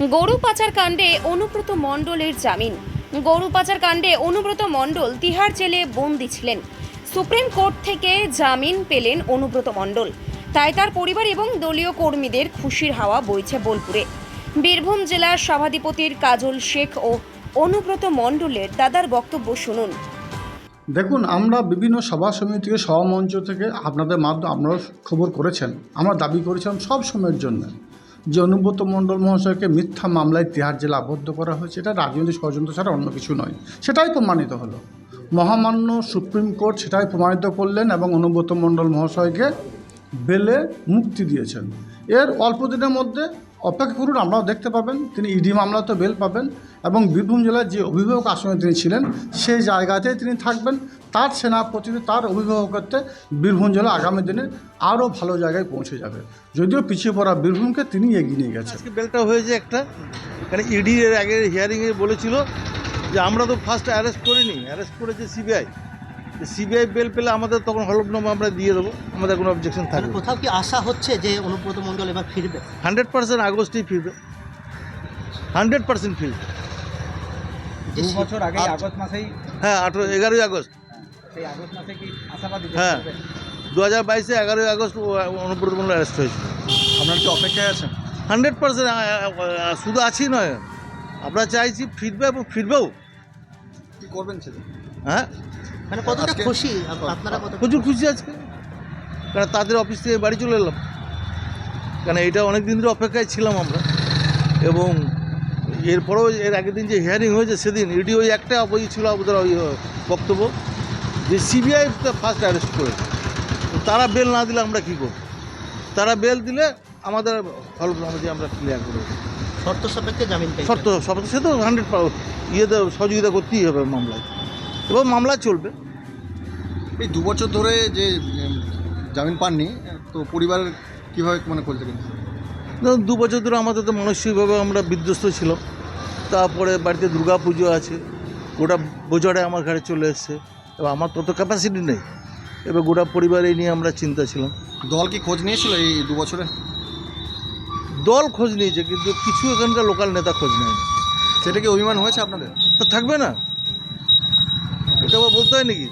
গরু পাচার কাণ্ডে অনুব্রত মণ্ডলের জামিন। গরু পাচার কাণ্ডে অনুব্রত মণ্ডল তিহার জেলে বন্দী ছিলেন। সুপ্রিম কোর্ট থেকে জামিন পেলেন অনুব্রত মণ্ডল। তাই তার পরিবার এবং দলীয় কর্মীদের খুশির হাওয়া বইছে বোলপুরে। বীরভূম জেলার সভাধিপতির কাজল শেখ ও অনুব্রত মণ্ডলের দাদার বক্তব্য শুনুন। দেখুন, আমরা বিভিন্ন সভা সমিতি থেকে সভামঞ্চ থেকে আপনাদের মাধ্যমে আপনারা খবর করেছেন। আমরা দাবি করেছিলাম সব সময়ের জন্য যে অনুব্রত মণ্ডল মহাশয়কে মিথ্যা মামলায় তিহার জেলে আবদ্ধ করা হয়েছে। এটা রাজনৈতিক ষড়যন্ত্র ছাড়া অন্য কিছু নয়। সেটাই প্রমাণিত হলো। মহামান্য সুপ্রিম কোর্ট সেটাই প্রমাণিত করলেন এবং অনুব্রত মণ্ডল মহাশয়কে বেলে মুক্তি দিয়েছেন। এর অল্প দিনের মধ্যে অপেক্ষা করুন, আপনারাও দেখতে পাবেন তিনি ইডি মামলাতে বেল পাবেন এবং বীরভূম জেলার যে অভিভাবক আসনে তিনি ছিলেন সেই জায়গাতেই তিনি থাকবেন। তার সেনাপতিতে তার অভিভাবকত্বে বীরভূম জেলা আগামী দিনে আরও ভালো জায়গায় পৌঁছে যাবে। যদিও পিছিয়ে পড়া বীরভূমকে তিনি এগিয়ে নিয়ে গেছেন। আজকে বেলটা হয়েছে একটা, কারণ ইডি এর আগে হিয়ারিংয়ে বলেছিল যে আমরা তো ফার্স্ট অ্যারেস্ট করিনি, অ্যারেস্ট করেছে সিবিআই। সিবিআই বেল পেলে আমাদের তখন হলফনামা আমরা দিয়ে দেবো, আমাদের কোনো অবজেকশন থাকবে। কোথাও কি আশা হচ্ছে যে অনুব্রত মণ্ডল এবার ফিরবে? 100% আগস্টেই ফিরবে, 100% ফিরবে। 2 বছর আগে আগস্ট মাসেই, হ্যাঁ 11ই আগস্ট, সেই আগস্ট মাসে কি আশাবাদী? হ্যাঁ 2022-এ 11ই আগস্ট অনুব্রত মণ্ডল অ্যারেস্ট হয়েছিল। আপনারা কি অপেক্ষায় আছেন? 100% শুধু আছি নয়, আমরা চাইছি ফিরবে এবং ফিরবেও। কী করবেন সেটা? হ্যাঁ মানে কতটা খুশি আপনারা? প্রচুর খুশি আজকে, কারণ তাদের অফিস থেকে বাড়ি চলে এলাম, কারণ এটা অনেক দিন ধরে অপেক্ষায় ছিলাম আমরা। এবং এরপরেও এর আগের দিন যে হিয়ারিং হয়েছে সেদিন ইডি ওই একটা বই ছিল ওদের ওই বক্তব্য যে সিবিআই ফার্স্ট অ্যারেস্ট করেছে, তারা বেল না দিলে আমরা কী করব? তারা বেল দিলে আমাদের হলফনামা যে আমরা ক্লিয়ার করে দেবো। শর্ত সাপেক্ষে জামিন পেয়েছে? শর্ত সে তো 100 ইয়েতে সহযোগিতা করতেই হবে মামলায়, এবং মামলা চলবে। এই 2 বছর ধরে যে জামিন পাননি, তো পরিবারের কীভাবে মানে করতে গেলেন? 2 বছর ধরে আমাদের তো মানসিকভাবে আমরা বিধ্বস্ত ছিলাম। তারপরে বাড়িতে দুর্গা পুজো আছে, গোটা বোঝাটা আমার ঘাড়ে চলে এসছে, এবার আমার তত ক্যাপাসিটি নেই। এবার গোটা পরিবার এই নিয়ে আমরা চিন্তা ছিলাম। দল কি খোঁজ নিয়েছিল এই 2 বছরে? দল খোঁজ নিয়েছে, কিন্তু কিছু এখানকার লোকাল নেতা খোঁজ নেয়নি। সেটা কি অভিমান হয়েছে আপনাদের? তো থাকবে না, এটা আবার বলতে হয় নাকি?